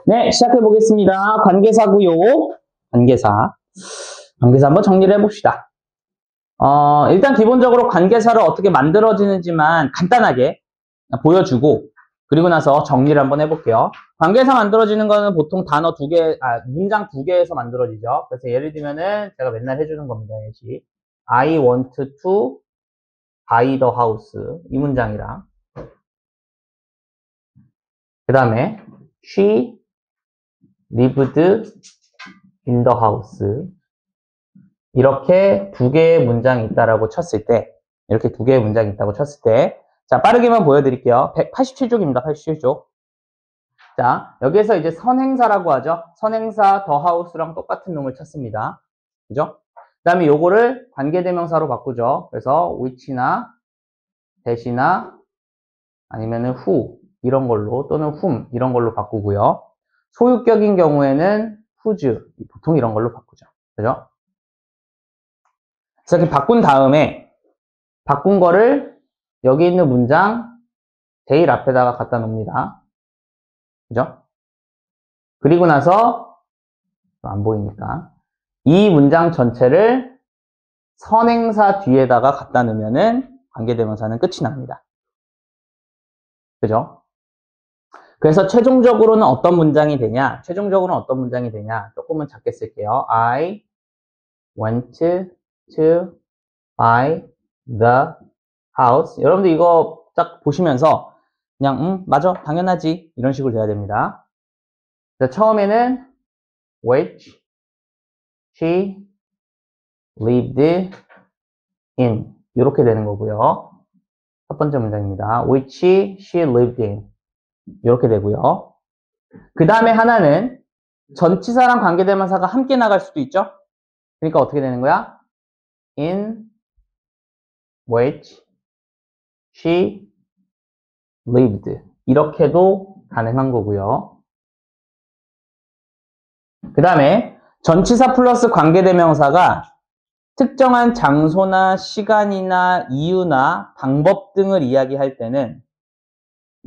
네, 시작해 보겠습니다. 관계사고요. 관계사 한번 정리를 해봅시다. 일단 기본적으로 관계사를 어떻게 만들어지는지만 간단하게 보여주고, 그리고 나서 정리를 한번 해볼게요. 관계사 만들어지는 거는 보통 단어 문장 두 개에서 만들어지죠. 그래서 예를 들면은 제가 맨날 해주는 겁니다. 예시. I want to buy the house. 이 문장이랑, 그 다음에 she lived in the house. 이렇게 두 개의 문장이 있다라고 쳤을 때, 이렇게 두 개의 문장이 있다고 쳤을 때, 자, 빠르게만 보여드릴게요. 187쪽입니다. 87쪽. 자, 여기에서 이제 선행사라고 하죠. 선행사 the house랑 똑같은 놈을 쳤습니다. 그죠? 그 다음에 요거를 관계대명사로 바꾸죠. 그래서 which나 that이나 아니면은 who 이런 걸로, 또는 whom 이런 걸로 바꾸고요. 소유격인 경우에는 whose, 보통 이런 걸로 바꾸죠. 그죠? 그래서 이렇게 바꾼 다음에, 바꾼 거를 여기 있는 문장 제일 앞에다가 갖다 놓습니다. 그죠? 그리고 나서, 안 보이니까, 이 문장 전체를 선행사 뒤에다가 갖다 놓으면은 관계대명사는 끝이 납니다. 그죠? 그래서 최종적으로는 어떤 문장이 되냐? 조금은 작게 쓸게요. I went to buy the house. 여러분들 이거 딱 보시면서 그냥 맞아, 당연하지 이런 식으로 돼야 됩니다. 자, 처음에는 which she lived in 이렇게 되는 거고요. 첫 번째 문장입니다. which she lived in 이렇게 되고요. 그 다음에 하나는 전치사랑 관계대명사가 함께 나갈 수도 있죠. 그러니까 어떻게 되는 거야? in which she lived 이렇게도 가능한 거고요. 그 다음에 전치사 플러스 관계대명사가 특정한 장소나 시간이나 이유나 방법 등을 이야기할 때는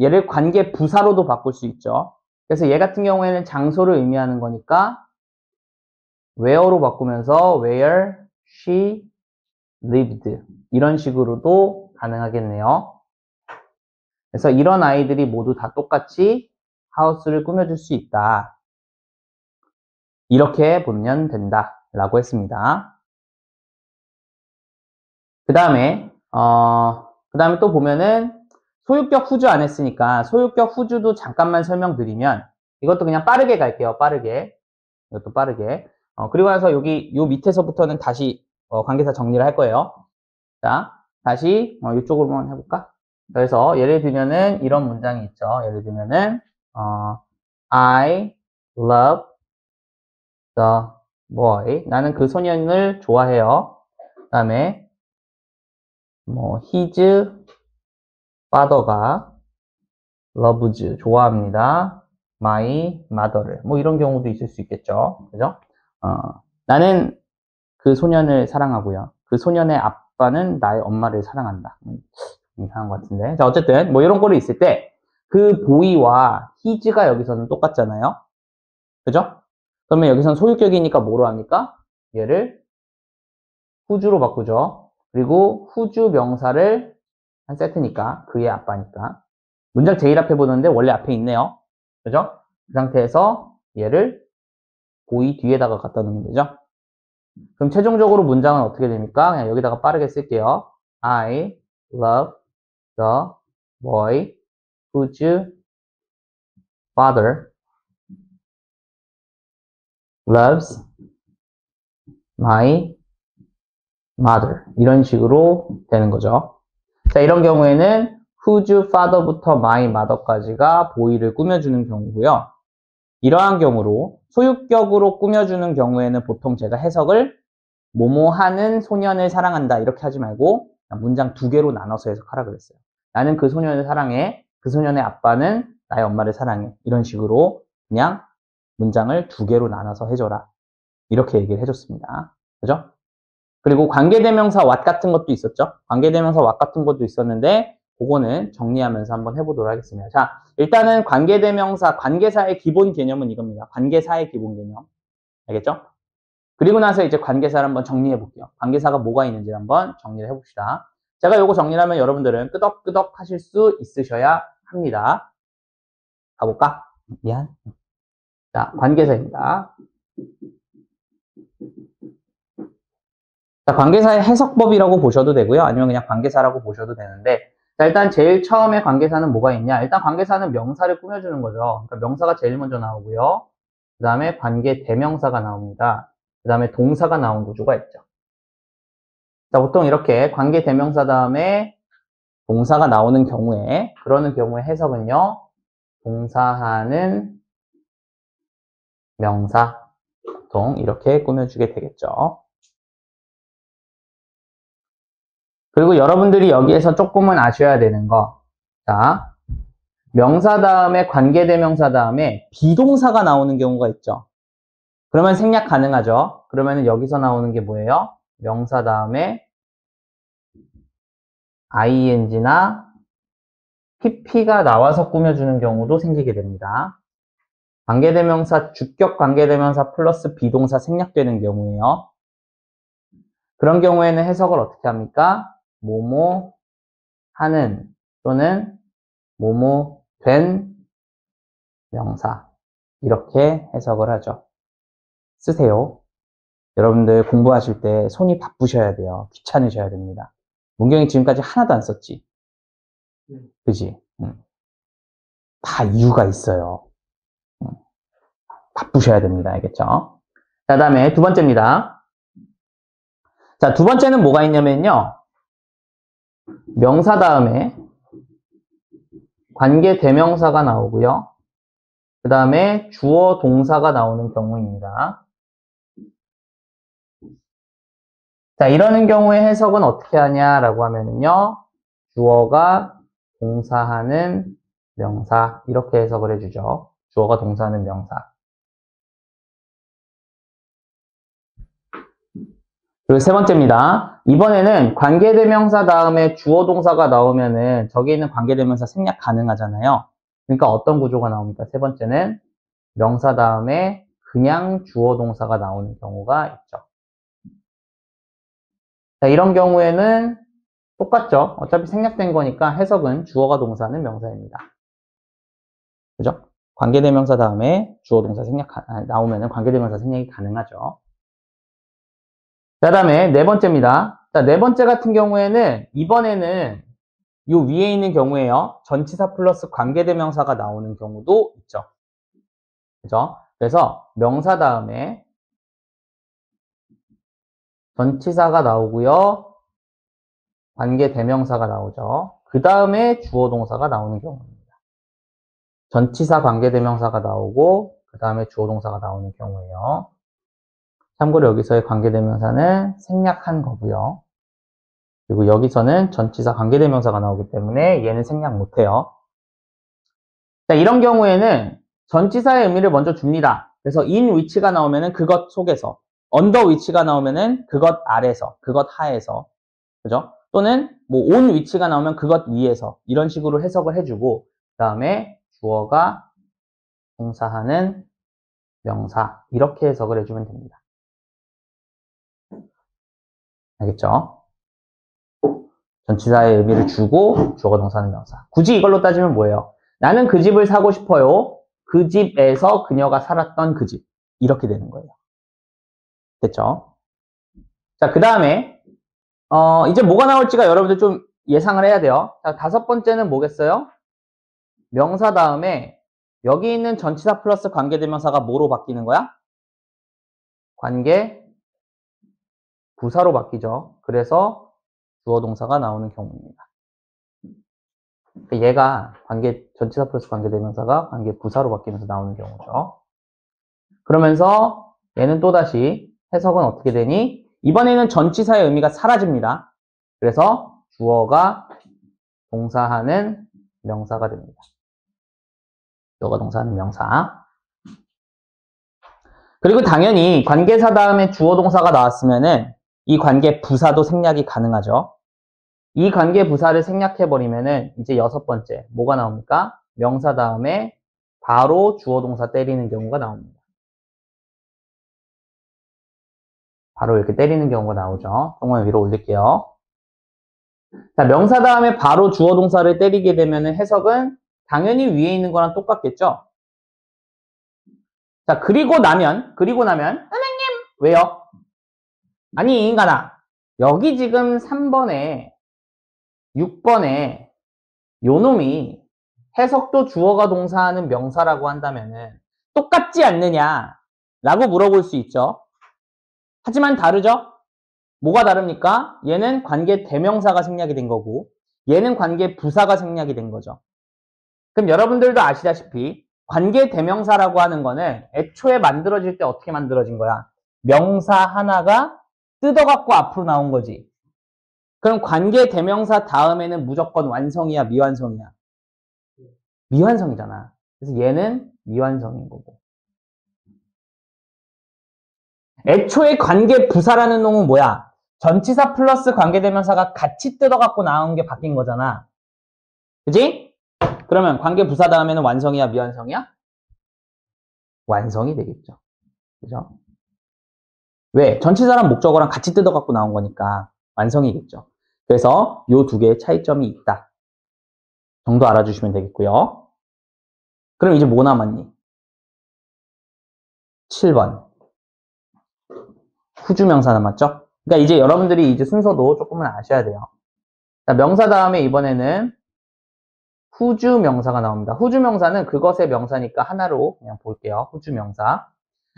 얘를 관계 부사로도 바꿀 수 있죠. 그래서 얘 같은 경우에는 장소를 의미하는 거니까 where로 바꾸면서 where she lived 이런 식으로도 가능하겠네요. 그래서 이런 아이들이 모두 다 똑같이 하우스를 꾸며줄 수 있다. 이렇게 보면 된다 라고 했습니다. 그 다음에 또 보면은 소유격 후주 안 했으니까 소유격 후주도 잠깐만 설명드리면, 이것도 그냥 빠르게 갈게요. 이것도 빠르게. 그리고 나서 요 밑에서부터는 다시 관계사 정리를 할 거예요. 자, 다시 이쪽으로만 해볼까? 그래서 예를 들면은 이런 문장이 있죠. 예를 들면은 I love the boy. 나는 그 소년을 좋아해요. 그 다음에 his father가 loves 좋아합니다. my mother를 이런 경우도 있을 수 있겠죠. 그죠? 나는 그 소년을 사랑하고요. 그 소년의 아빠는 나의 엄마를 사랑한다. 이상한 것 같은데. 자, 어쨌든 이런 꼴이 있을 때 그 boy와 his가 여기서는 똑같잖아요. 그죠? 그러면 여기서는 소유격이니까 뭐로 합니까? 얘를 whose로 바꾸죠. 그리고 whose 명사를 한 세트니까 그의 아빠니까 문장 제일 앞에 보는데 원래 앞에 있네요. 그죠? 그 상태에서 얘를 boy 뒤에다가 갖다 놓으면 되죠. 그럼 최종적으로 문장은 어떻게 됩니까? 그냥 여기다가 빠르게 쓸게요. I love the boy whose father loves my mother. 이런 식으로 되는 거죠. 자, 이런 경우에는 whose father부터 my mother까지가 boy를 꾸며주는 경우고요. 이러한 경우로 소유격으로 꾸며주는 경우에는 보통 제가 해석을 뭐뭐 하는 소년을 사랑한다 이렇게 하지 말고 문장 두 개로 나눠서 해석하라 그랬어요. 나는 그 소년을 사랑해. 그 소년의 아빠는 나의 엄마를 사랑해. 이런 식으로 그냥 문장을 두 개로 나눠서 해줘라. 이렇게 얘기를 해줬습니다. 그죠? 그리고 관계대명사 what 같은 것도 있었죠. 관계대명사 what 같은 것도 있었는데 그거는 정리하면서 한번 해보도록 하겠습니다. 자, 일단은 관계대명사, 관계사의 기본 개념은 이겁니다. 관계사의 기본 개념. 알겠죠? 그리고 나서 이제 관계사를 한번 정리해 볼게요. 관계사가 뭐가 있는지 한번 정리를 해봅시다. 제가 요거 정리를 하면 여러분들은 끄덕끄덕 하실 수 있으셔야 합니다. 가볼까? 미안. 자, 관계사입니다. 자, 관계사의 해석법이라고 보셔도 되고요. 아니면 그냥 관계사라고 보셔도 되는데, 자, 일단 제일 처음에 관계사는 뭐가 있냐? 일단 관계사는 명사를 꾸며주는 거죠. 그러니까 명사가 제일 먼저 나오고요. 그 다음에 관계 대명사가 나옵니다. 그 다음에 동사가 나온 구조가 있죠. 자, 보통 이렇게 관계 대명사 다음에 동사가 나오는 경우에, 그러는 경우에 해석은요, 동사하는 명사, 보통 이렇게 꾸며주게 되겠죠. 그리고 여러분들이 여기에서 조금은 아셔야 되는 거. 자, 명사 다음에 관계대명사 다음에 비동사가 나오는 경우가 있죠. 그러면 생략 가능하죠. 그러면 여기서 나오는 게 뭐예요? 명사 다음에 ing나 pp가 나와서 꾸며주는 경우도 생기게 됩니다. 관계대명사, 주격 관계대명사 플러스 비동사 생략되는 경우에요. 그런 경우에는 해석을 어떻게 합니까? 뭐뭐 하는 또는 뭐뭐 된 명사, 이렇게 해석을 하죠. 쓰세요. 여러분들 공부하실 때 손이 바쁘셔야 돼요. 귀찮으셔야 됩니다. 문경이 지금까지 하나도 안 썼지? 그지? 다 이유가 있어요. 바쁘셔야 됩니다. 알겠죠? 자, 다음에 두 번째입니다. 자, 두 번째는 뭐가 있냐면요. 명사 다음에 관계 대명사가 나오고요. 그 다음에 주어 동사가 나오는 경우입니다. 자, 이러는 경우에 해석은 어떻게 하냐라고 하면은요. 주어가 동사하는 명사, 이렇게 해석을 해주죠. 주어가 동사하는 명사. 그리고 세 번째입니다. 이번에는 관계대명사 다음에 주어 동사가 나오면은 저기 있는 관계대명사 생략 가능하잖아요. 그러니까 어떤 구조가 나옵니까? 세 번째는 명사 다음에 그냥 주어 동사가 나오는 경우가 있죠. 자, 이런 경우에는 똑같죠. 어차피 생략된 거니까 해석은 주어가 동사는 명사입니다. 그죠? 관계대명사 다음에 주어 동사 나오면은 관계대명사 생략이 가능하죠. 그 다음에 네 번째입니다. 자, 네 번째 같은 경우에는 이번에는 요 위에 있는 경우에요. 전치사 플러스 관계대명사가 나오는 경우도 있죠. 그죠? 그래서 명사 다음에 전치사가 나오고요. 관계대명사가 나오죠. 그 다음에 주어 동사가 나오는 경우입니다. 전치사 관계대명사가 나오고 그 다음에 주어 동사가 나오는 경우예요. 참고로 여기서의 관계대명사는 생략한 거고요. 그리고 여기서는 전치사 관계대명사가 나오기 때문에 얘는 생략 못해요. 자, 이런 경우에는 전치사의 의미를 먼저 줍니다. 그래서 in 위치가 나오면은 그것 속에서, under 위치가 나오면은 그것 아래서, 그것 하에서, 그죠? 또는 뭐 on 위치가 나오면 그것 위에서, 이런 식으로 해석을 해주고, 그 다음에 주어가 동사하는 명사, 이렇게 해석을 해주면 됩니다. 알겠죠? 전치사의 의미를 주고 주어가 동사하는 명사. 굳이 이걸로 따지면 뭐예요? 나는 그 집을 사고 싶어요. 그 집에서 그녀가 살았던 그 집. 이렇게 되는 거예요. 됐죠? 자, 그 다음에 이제 뭐가 나올지가 여러분들 좀 예상을 해야 돼요. 자, 다섯 번째는 뭐겠어요? 명사 다음에 여기 있는 전치사 플러스 관계대명사가 뭐로 바뀌는 거야? 관계 부사로 바뀌죠. 그래서 주어 동사가 나오는 경우입니다. 얘가 전치사 플러스 관계대명사가 관계 부사로 바뀌면서 나오는 경우죠. 그러면서 얘는 또다시 해석은 어떻게 되니? 이번에는 전치사의 의미가 사라집니다. 그래서 주어가 동사하는 명사가 됩니다. 주어가 동사하는 명사. 그리고 당연히 관계사 다음에 주어 동사가 나왔으면은 이 관계 부사도 생략이 가능하죠. 이 관계 부사를 생략해버리면은 이제 6번째 뭐가 나옵니까? 명사 다음에 바로 주어 동사 때리는 경우가 나옵니다. 바로 이렇게 때리는 경우가 나오죠. 조금만 위로 올릴게요. 자, 명사 다음에 바로 주어 동사를 때리게 되면은 해석은 당연히 위에 있는 거랑 똑같겠죠? 자, 그리고 나면, 선생님! 왜요? 아니, 이 인간아. 여기 지금 3번에, 6번에 요 놈이 해석도 주어가 동사하는 명사라고 한다면은 똑같지 않느냐? 라고 물어볼 수 있죠. 하지만 다르죠? 뭐가 다릅니까? 얘는 관계 대명사가 생략이 된 거고, 얘는 관계 부사가 생략이 된 거죠. 그럼 여러분들도 아시다시피 관계 대명사라고 하는 거는 애초에 만들어질 때 어떻게 만들어진 거야? 명사 하나가 뜯어갖고 앞으로 나온 거지. 그럼 관계 대명사 다음에는 무조건 완성이야, 미완성이야? 미완성이잖아. 그래서 얘는 미완성인 거고. 애초에 관계 부사라는 놈은 뭐야? 전치사 플러스 관계대명사가 같이 뜯어갖고 나온 게 바뀐 거잖아. 그지? 그러면 관계 부사 다음에는 완성이야, 미완성이야? 완성이 되겠죠. 그죠? 왜? 전치사랑 목적어랑 같이 뜯어갖고 나온 거니까 완성이겠죠. 그래서 요 두 개의 차이점이 있다 정도 알아주시면 되겠고요. 그럼 이제 뭐 남았니? 7번. 후주명사 남았죠? 그러니까 이제 여러분들이 이제 순서도 조금은 아셔야 돼요. 자, 명사 다음에 이번에는 후주명사가 나옵니다. 후주명사는 그것의 명사니까 하나로 그냥 볼게요. 후주명사.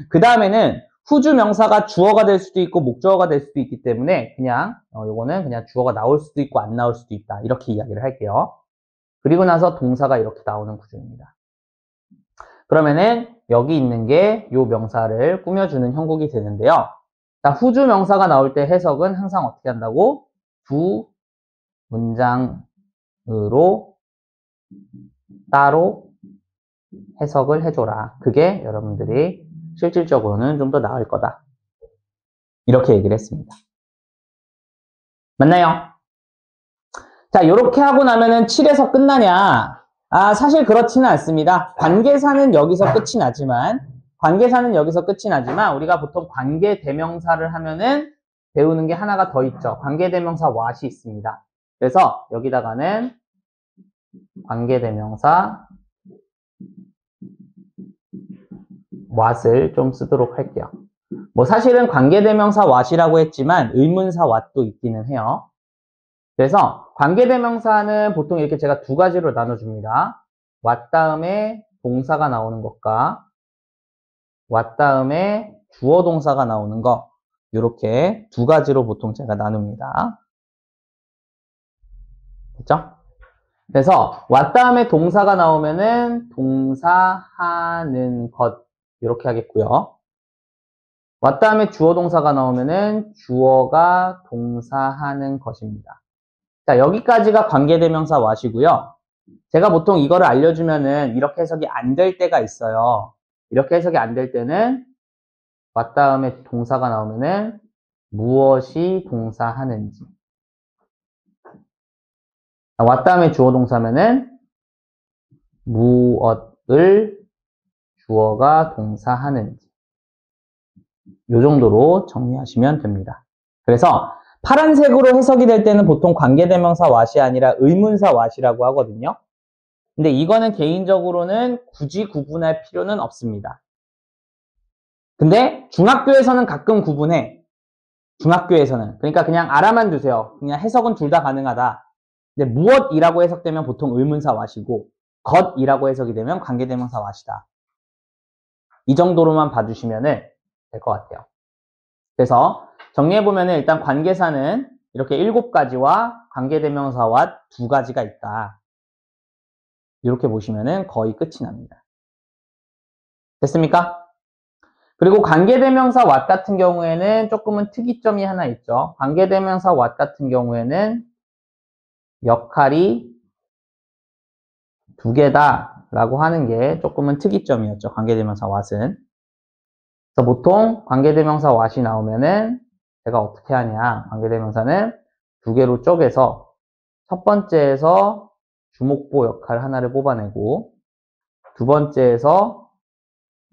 그 다음에는 후주명사가 주어가 될 수도 있고 목적어가 될 수도 있기 때문에 그냥 요거는 그냥 주어가 나올 수도 있고 안 나올 수도 있다. 이렇게 이야기를 할게요. 그리고 나서 동사가 이렇게 나오는 구조입니다. 그러면은 여기 있는 게 요 명사를 꾸며주는 형국이 되는데요. 자, 후주명사가 나올 때 해석은 항상 어떻게 한다고? 두 문장으로 따로 해석을 해줘라. 그게 여러분들이 실질적으로는 좀 더 나을 거다. 이렇게 얘기를 했습니다. 맞나요? 자, 이렇게 하고 나면은 7에서 끝나냐? 아, 사실 그렇지는 않습니다. 관계사는 여기서 끝이 나지만, 우리가 보통 관계대명사를 하면은 배우는 게 하나가 더 있죠. 관계대명사 what이 있습니다. 그래서 여기다가는 관계대명사 what을 좀 쓰도록 할게요. 뭐 사실은 관계대명사 what이라고 했지만 의문사 what도 있기는 해요. 그래서 관계대명사는 보통 이렇게 제가 두 가지로 나눠줍니다. what 다음에 동사가 나오는 것과 what 다음에 주어 동사가 나오는 거 이렇게 두 가지로 보통 제가 나눕니다. 됐죠? 그래서 what 다음에 동사가 나오면은 동사하는 것 이렇게 하겠고요. what 다음에 주어 동사가 나오면은 주어가 동사하는 것입니다. 자, 여기까지가 관계대명사 what이고요. 제가 보통 이거를 알려주면은 이렇게 해석이 안 될 때가 있어요. 이렇게 해석이 안 될 때는 what 다음에 동사가 나오면은 무엇이 동사하는지. what 다음에 주어 동사면은 무엇을 주어가 동사하는지. 이 정도로 정리하시면 됩니다. 그래서 파란색으로 해석이 될 때는 보통 관계대명사 what이 아니라 의문사 what이라고 하거든요. 근데 이거는 개인적으로는 굳이 구분할 필요는 없습니다. 근데 중학교에서는 가끔 구분해. 중학교에서는. 그러니까 그냥 알아만 두세요. 그냥 해석은 둘 다 가능하다. 근데 무엇이라고 해석되면 보통 의문사 what이고 것이라고 해석이 되면 관계대명사 what이다. 이 정도로만 봐주시면 될 것 같아요. 그래서 정리해보면 일단 관계사는 이렇게 7가지와 관계대명사 what 2가지가 있다. 이렇게 보시면 거의 끝이 납니다. 됐습니까? 그리고 관계대명사 what 같은 경우에는 조금은 특이점이 하나 있죠. 관계대명사 what 같은 경우에는 역할이 2개다 라고 하는 게 조금은 특이점이었죠. 관계대명사 what은. 그래서 보통 관계대명사 what이 나오면은 제가 어떻게 하냐. 관계대명사는 2개로 쪼개서 첫 번째에서 주목보 역할 하나를 뽑아내고 두 번째에서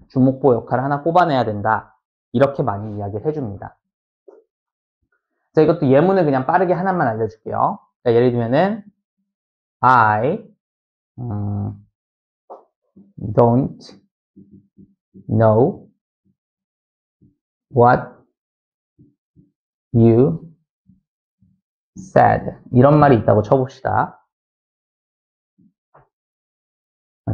주목보 역할 하나 뽑아내야 된다. 이렇게 많이 이야기를 해줍니다. 자, 이것도 예문을 그냥 빠르게 하나만 알려줄게요. 자, 예를 들면은 I don't know what you said. 이런 말이 있다고 쳐봅시다.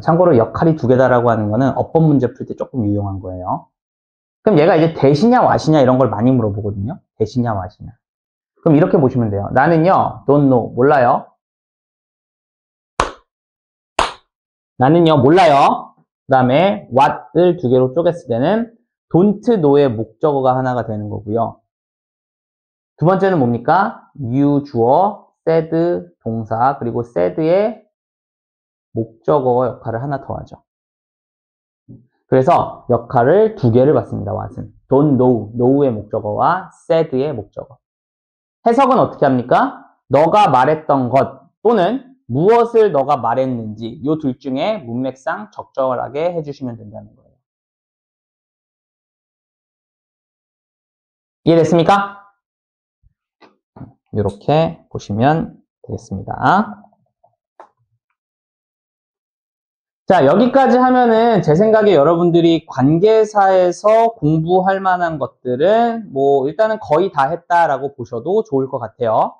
참고로 역할이 두 개다라고 하는 거는 어법 문제 풀 때 조금 유용한 거예요. 그럼 얘가 이제 대시냐 와시냐 이런 걸 많이 물어보거든요. 대시냐 와시냐. 그럼 이렇게 보시면 돼요. 나는요, don't know, 몰라요. 나는요, 몰라요. 그 다음에 what을 두 개로 쪼갰을 때는 don't know의 목적어가 하나가 되는 거고요. 두 번째는 뭡니까? you 주어, said 동사, 그리고 said의 목적어 역할을 하나 더 하죠. 그래서 역할을 두 개를 받습니다. what은. don't know, know의 목적어와 said의 목적어. 해석은 어떻게 합니까? 너가 말했던 것 또는 무엇을 너가 말했는지 이 둘 중에 문맥상 적절하게 해주시면 된다는 거예요. 이해됐습니까? 이렇게 보시면 되겠습니다. 자, 여기까지 하면은 제 생각에 여러분들이 관계사에서 공부할 만한 것들은 뭐 일단은 거의 다 했다라고 보셔도 좋을 것 같아요.